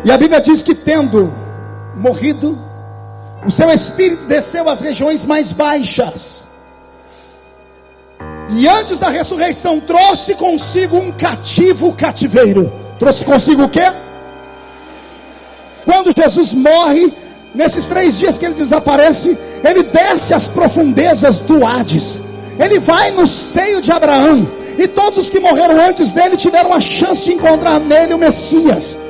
E a Bíblia diz que, tendo morrido, o seu espírito desceu às regiões mais baixas. E antes da ressurreição trouxe consigo um cativo cativeiro. Trouxe consigo o quê? Quando Jesus morre, nesses 3 dias que ele desaparece, ele desce às profundezas do Hades. Ele vai no seio de Abraão. E todos os que morreram antes dele tiveram a chance de encontrar nele o Messias.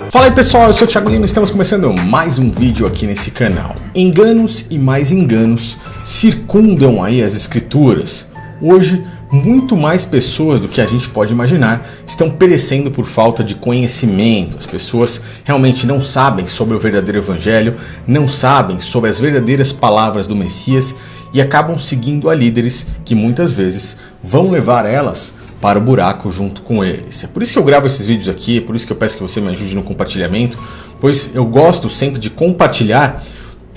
Fala aí pessoal, eu sou o Thiago Lima e estamos começando mais um vídeo aqui nesse canal. Enganos e mais enganos circundam aí as escrituras. Hoje, muito mais pessoas do que a gente pode imaginar estão perecendo por falta de conhecimento. As pessoas realmente não sabem sobre o verdadeiro evangelho, não sabem sobre as verdadeiras palavras do Messias e acabam seguindo a líderes que muitas vezes vão levar elas para o buraco junto com eles. É por isso que eu gravo esses vídeos aqui, é por isso que eu peço que você me ajude no compartilhamento, pois eu gosto sempre de compartilhar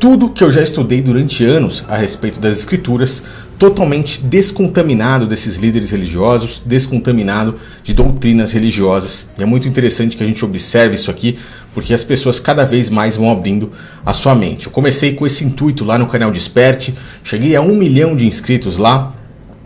tudo que eu já estudei durante anos a respeito das escrituras, totalmente descontaminado desses líderes religiosos, descontaminado de doutrinas religiosas. E é muito interessante que a gente observe isso aqui, porque as pessoas cada vez mais vão abrindo a sua mente. Eu comecei com esse intuito lá no canal Desperte, cheguei a 1 milhão de inscritos lá.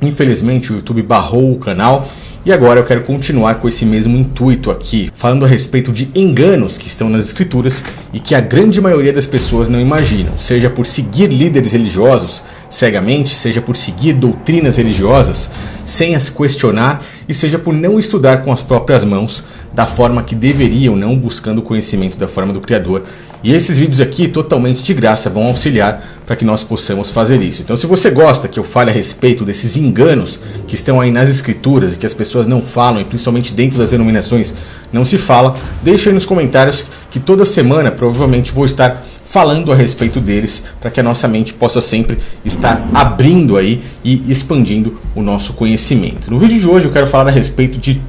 Infelizmente o YouTube barrou o canal e agora eu quero continuar com esse mesmo intuito aqui, falando a respeito de enganos que estão nas escrituras e que a grande maioria das pessoas não imaginam, seja por seguir líderes religiosos cegamente, seja por seguir doutrinas religiosas sem as questionar e seja por não estudar com as próprias mãos da forma que deveriam, não buscando o conhecimento da forma do Criador. E esses vídeos aqui, totalmente de graça, vão auxiliar para que nós possamos fazer isso. Então, se você gosta que eu fale a respeito desses enganos que estão aí nas escrituras e que as pessoas não falam, e principalmente dentro das denominações não se fala, deixe aí nos comentários que toda semana provavelmente vou estar falando a respeito deles, para que a nossa mente possa sempre estar abrindo aí e expandindo o nosso conhecimento. No vídeo de hoje eu quero falar a respeito de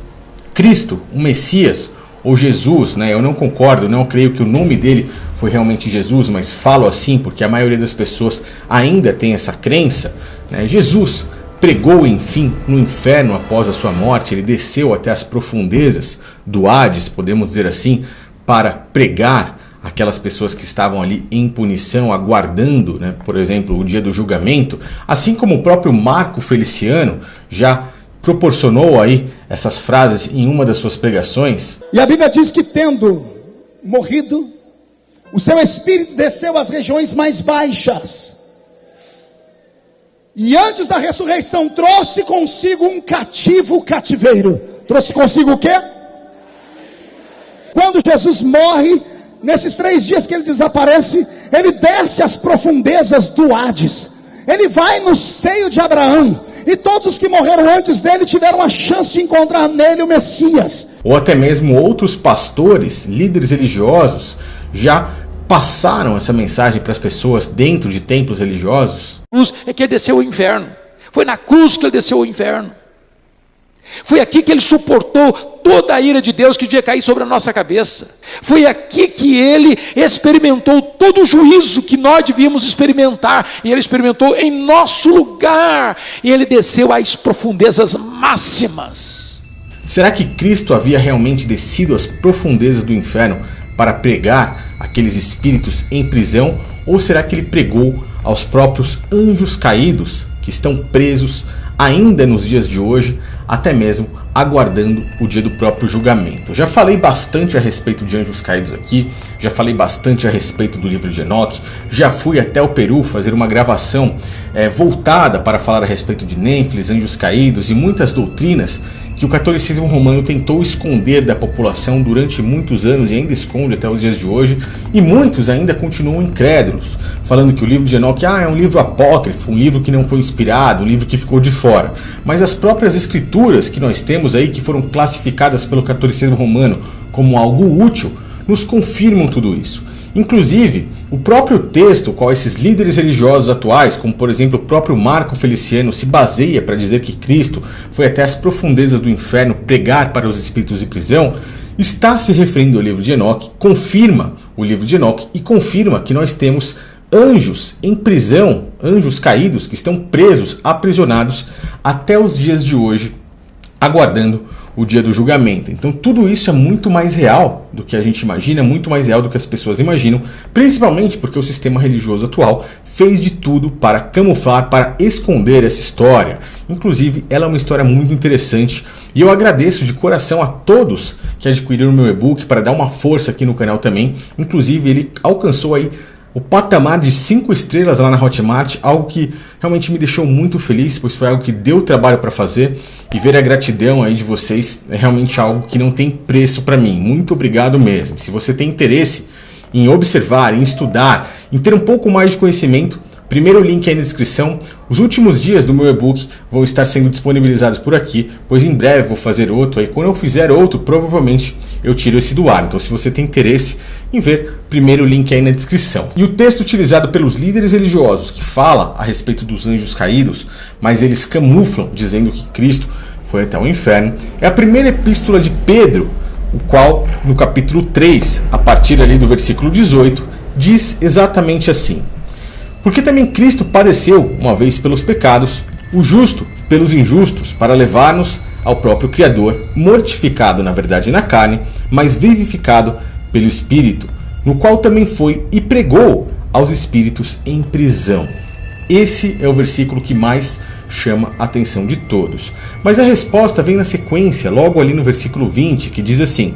Cristo, o Messias, ou Jesus, né? Eu não concordo, não creio que o nome dele foi realmente Jesus, mas falo assim porque a maioria das pessoas ainda tem essa crença, né? Jesus pregou, enfim, no inferno após a sua morte, ele desceu até as profundezas do Hades, podemos dizer assim, para pregar aquelas pessoas que estavam ali em punição, aguardando, né, por exemplo, o dia do julgamento, assim como o próprio Marco Feliciano já proporcionou aí essas frases em uma das suas pregações. E a Bíblia diz que, tendo morrido, o seu espírito desceu às regiões mais baixas. E antes da ressurreição trouxe consigo um cativo cativeiro. Trouxe consigo o quê? Quando Jesus morre, nesses 3 dias que ele desaparece, ele desce às profundezas do Hades. Ele vai no seio de Abraão. E todos os que morreram antes dele tiveram a chance de encontrar nele o Messias. Ou até mesmo outros pastores, líderes religiosos, já passaram essa mensagem para as pessoas dentro de templos religiosos. Cruz é que ele desceu ao inferno. Foi na cruz que ele desceu ao inferno. Foi aqui que ele suportou toda a ira de Deus que devia cair sobre a nossa cabeça. Foi aqui que ele experimentou todo o juízo que nós devíamos experimentar. E ele experimentou em nosso lugar. E ele desceu às profundezas máximas. Será que Cristo havia realmente descido às profundezas do inferno para pregar aqueles espíritos em prisão? Ou será que ele pregou aos próprios anjos caídos que estão presos ainda nos dias de hoje, até mesmo aguardando o dia do próprio julgamento? Eu já falei bastante a respeito de anjos caídos aqui, já falei bastante a respeito do livro de Enoque, já fui até o Peru fazer uma gravação voltada para falar a respeito de Nênfilis, anjos caídos e muitas doutrinas que o catolicismo romano tentou esconder da população durante muitos anos e ainda esconde até os dias de hoje, e muitos ainda continuam incrédulos, falando que o livro de Enoque é um livro apócrifo, um livro que não foi inspirado, um livro que ficou de fora. Mas as próprias escrituras que nós temos aí, que foram classificadas pelo catolicismo romano como algo útil, nos confirmam tudo isso. Inclusive, o próprio texto qual esses líderes religiosos atuais, como por exemplo o próprio Marco Feliciano, se baseia para dizer que Cristo foi até as profundezas do inferno pregar para os espíritos de prisão, está se referindo ao livro de Enoque, confirma o livro de Enoque e confirma que nós temos anjos em prisão, anjos caídos que estão presos, aprisionados até os dias de hoje, aguardando o dia do julgamento. Então tudo isso é muito mais real do que a gente imagina, muito mais real do que as pessoas imaginam, principalmente porque o sistema religioso atual fez de tudo para camuflar, para esconder essa história. Inclusive, ela é uma história muito interessante e eu agradeço de coração a todos que adquiriram o meu e-book para dar uma força aqui no canal também. Inclusive, ele alcançou aí o patamar de 5 estrelas lá na Hotmart, algo que realmente me deixou muito feliz, pois foi algo que deu trabalho para fazer, e ver a gratidão aí de vocês é realmente algo que não tem preço para mim. Muito obrigado mesmo. Se você tem interesse em observar, em estudar, em ter um pouco mais de conhecimento, primeiro link aí na descrição. Os últimos dias do meu e-book vão estar sendo disponibilizados por aqui, pois em breve vou fazer outro. Aí quando eu fizer outro, provavelmente eu tiro esse do ar. Então se você tem interesse em ver, primeiro link aí na descrição. E o texto utilizado pelos líderes religiosos que fala a respeito dos anjos caídos, mas eles camuflam dizendo que Cristo foi até o inferno, é a primeira epístola de Pedro, o qual no capítulo 3, a partir ali do versículo 18, diz exatamente assim: porque também Cristo padeceu uma vez pelos pecados, o justo pelos injustos, para levar-nos ao próprio Criador, mortificado na verdade na carne, mas vivificado pelo Espírito, no qual também foi e pregou aos espíritos em prisão. Esse é o versículo que mais chama a atenção de todos. Mas a resposta vem na sequência, logo ali no versículo 20, que diz assim: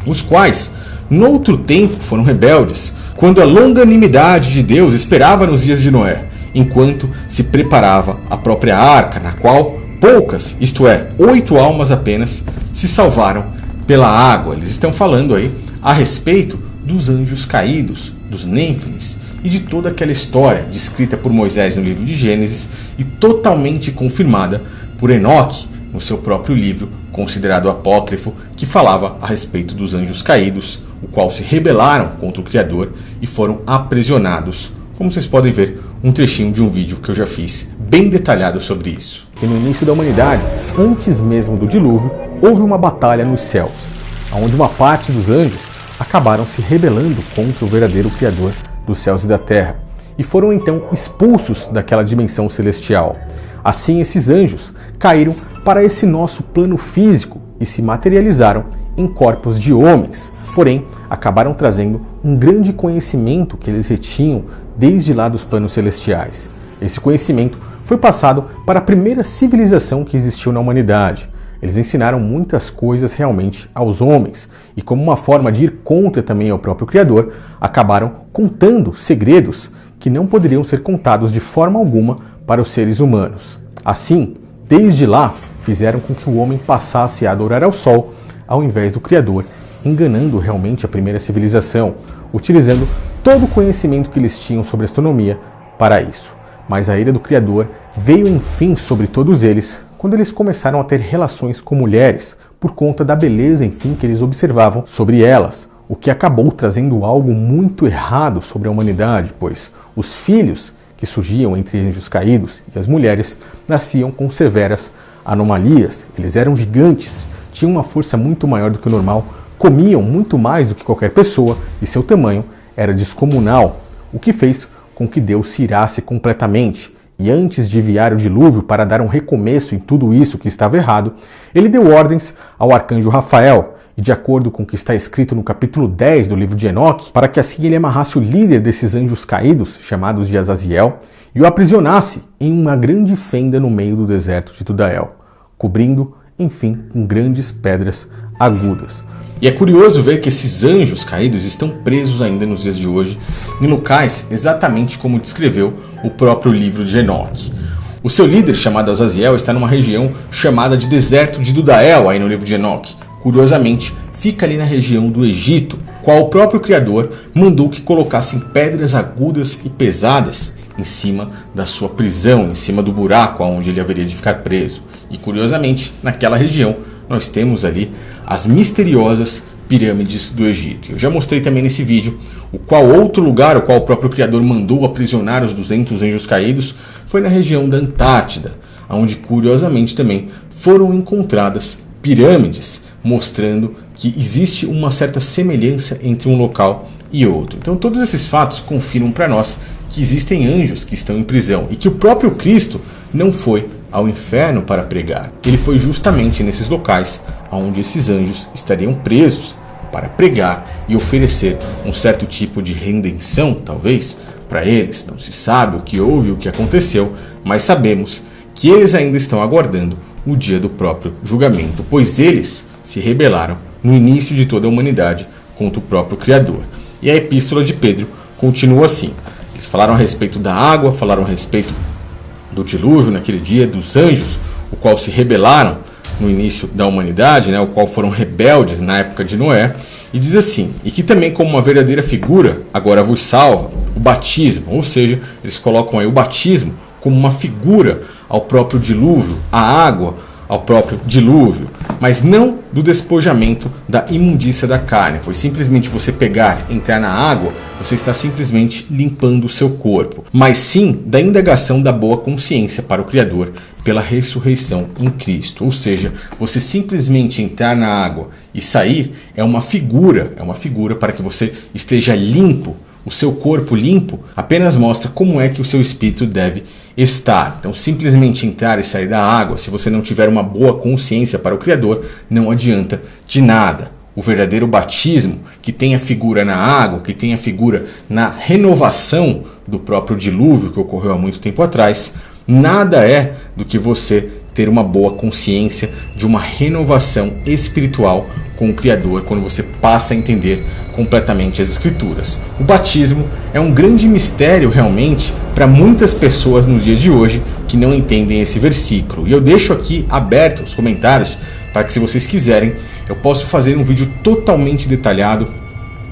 os quais, noutro tempo, foram rebeldes, quando a longanimidade de Deus esperava nos dias de Noé, enquanto se preparava a própria arca, na qual poucas, isto é, 8 almas apenas, se salvaram pela água. Eles estão falando aí a respeito dos anjos caídos, dos Nêfilis, e de toda aquela história descrita por Moisés no livro de Gênesis e totalmente confirmada por Enoque no seu próprio livro, considerado apócrifo, que falava a respeito dos anjos caídos, o qual se rebelaram contra o Criador e foram aprisionados. Como vocês podem ver, um trechinho de um vídeo que eu já fiz bem detalhado sobre isso. E no início da humanidade, antes mesmo do dilúvio, houve uma batalha nos céus, onde uma parte dos anjos acabaram se rebelando contra o verdadeiro Criador dos céus e da terra, e foram então expulsos daquela dimensão celestial. Assim, esses anjos caíram para esse nosso plano físico e se materializaram em corpos de homens, porém acabaram trazendo um grande conhecimento que eles retinham desde lá dos planos celestiais. Esse conhecimento foi passado para a primeira civilização que existiu na humanidade. Eles ensinaram muitas coisas realmente aos homens, e como uma forma de ir contra também ao próprio Criador, acabaram contando segredos que não poderiam ser contados de forma alguma para os seres humanos. Assim, desde lá, fizeram com que o homem passasse a adorar ao sol ao invés do Criador, enganando realmente a primeira civilização, utilizando todo o conhecimento que eles tinham sobre astronomia para isso. Mas a ira do Criador veio enfim sobre todos eles, quando eles começaram a ter relações com mulheres, por conta da beleza, enfim, que eles observavam sobre elas, o que acabou trazendo algo muito errado sobre a humanidade, pois os filhos que surgiam entre anjos caídos e as mulheres nasciam com severas anomalias. Eles eram gigantes, tinham uma força muito maior do que o normal, comiam muito mais do que qualquer pessoa e seu tamanho era descomunal, o que fez com que Deus se irasse completamente. E antes de enviar o dilúvio para dar um recomeço em tudo isso que estava errado, ele deu ordens ao arcanjo Rafael, e de acordo com o que está escrito no capítulo 10 do livro de Enoque, para que assim ele amarrasse o líder desses anjos caídos, chamados de Azaziel, e o aprisionasse em uma grande fenda no meio do deserto de Tudael, cobrindo, enfim, com grandes pedras agudas. E é curioso ver que esses anjos caídos estão presos ainda nos dias de hoje, em locais exatamente como descreveu o próprio livro de Enoque. O seu líder, chamado Azaziel, está numa região chamada de deserto de Tudael, aí no livro de Enoque. Curiosamente, fica ali na região do Egito, qual o próprio Criador mandou que colocassem pedras agudas e pesadas em cima da sua prisão, em cima do buraco onde ele haveria de ficar preso. E curiosamente, naquela região, nós temos ali as misteriosas pirâmides do Egito. Eu já mostrei também nesse vídeo o qual outro lugar, o qual o próprio Criador mandou aprisionar os 200 anjos caídos, foi na região da Antártida, onde curiosamente também foram encontradas pirâmides, mostrando que existe uma certa semelhança entre um local e outro. Então todos esses fatos confirmam para nós que existem anjos que estão em prisão e que o próprio Cristo não foi ao inferno para pregar. Ele foi justamente nesses locais onde esses anjos estariam presos para pregar e oferecer um certo tipo de redenção, talvez, para eles. Não se sabe o que houve e o que aconteceu, mas sabemos que eles ainda estão aguardando o dia do próprio julgamento, pois eles se rebelaram no início de toda a humanidade contra o próprio Criador. E a epístola de Pedro continua assim. Eles falaram a respeito da água, falaram a respeito do dilúvio naquele dia, dos anjos, o qual se rebelaram no início da humanidade, o qual foram rebeldes na época de Noé, e diz assim: e que também como uma verdadeira figura agora vos salva, o batismo, ou seja, eles colocam aí o batismo como uma figura ao próprio dilúvio, a água ao próprio dilúvio, mas não do despojamento da imundícia da carne, pois simplesmente você pegar, entrar na água, você está simplesmente limpando o seu corpo, mas sim da indagação da boa consciência para o Criador pela ressurreição em Cristo, ou seja, você simplesmente entrar na água e sair é uma figura para que você esteja limpo. O seu corpo limpo apenas mostra como é que o seu espírito deve estar. Então, simplesmente entrar e sair da água, se você não tiver uma boa consciência para o Criador, não adianta de nada. O verdadeiro batismo, que tem a figura na água, que tem a figura na renovação do próprio dilúvio que ocorreu há muito tempo atrás, nada é do que você ter uma boa consciência de uma renovação espiritual com o Criador quando você passa a entender completamente as Escrituras. O batismo é um grande mistério realmente para muitas pessoas no dia de hoje que não entendem esse versículo. E eu deixo aqui aberto os comentários para que, se vocês quiserem, eu posso fazer um vídeo totalmente detalhado,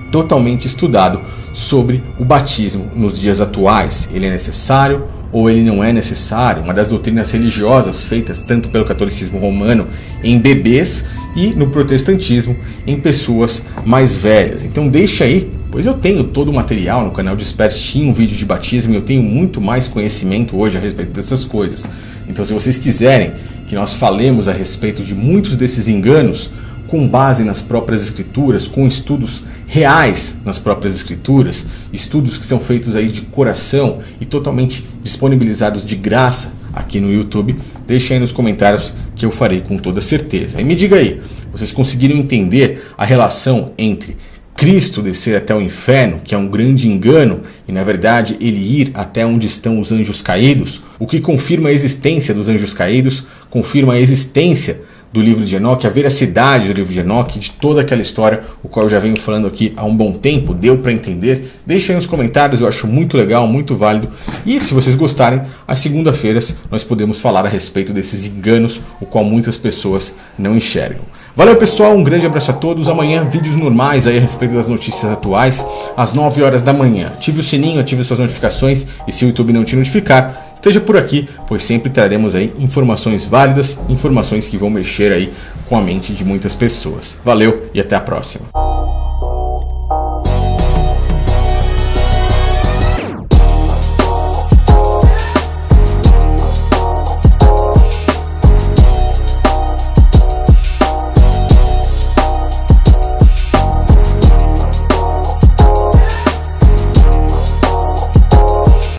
totalmente estudado sobre o batismo nos dias atuais. Ele é necessário ou ele não é necessário? Uma das doutrinas religiosas feitas tanto pelo catolicismo romano em bebês e no protestantismo em pessoas mais velhas. Então deixa aí, pois eu tenho todo o material no canal Desperte, tinha um vídeo de batismo e eu tenho muito mais conhecimento hoje a respeito dessas coisas. Então, se vocês quiserem que nós falemos a respeito de muitos desses enganos, com base nas próprias Escrituras, com estudos reais nas próprias Escrituras, estudos que são feitos aí de coração e totalmente disponibilizados de graça aqui no YouTube, deixem aí nos comentários que eu farei com toda certeza. E me diga aí, vocês conseguiram entender a relação entre Cristo descer até o inferno, que é um grande engano, e na verdade ele ir até onde estão os anjos caídos, o que confirma a existência dos anjos caídos, confirma a existência do livro de Enoque, a veracidade do livro de Enoque, de toda aquela história, o qual eu já venho falando aqui há um bom tempo, deu para entender? Deixem aí nos comentários, eu acho muito legal, muito válido. E se vocês gostarem, às segundas-feiras nós podemos falar a respeito desses enganos, o qual muitas pessoas não enxergam. Valeu, pessoal, um grande abraço a todos. Amanhã vídeos normais aí a respeito das notícias atuais, às 9 horas da manhã. Ative o sininho, ative suas notificações e se o YouTube não te notificar, esteja por aqui, pois sempre traremos aí informações válidas, informações que vão mexer aí com a mente de muitas pessoas. Valeu e até a próxima.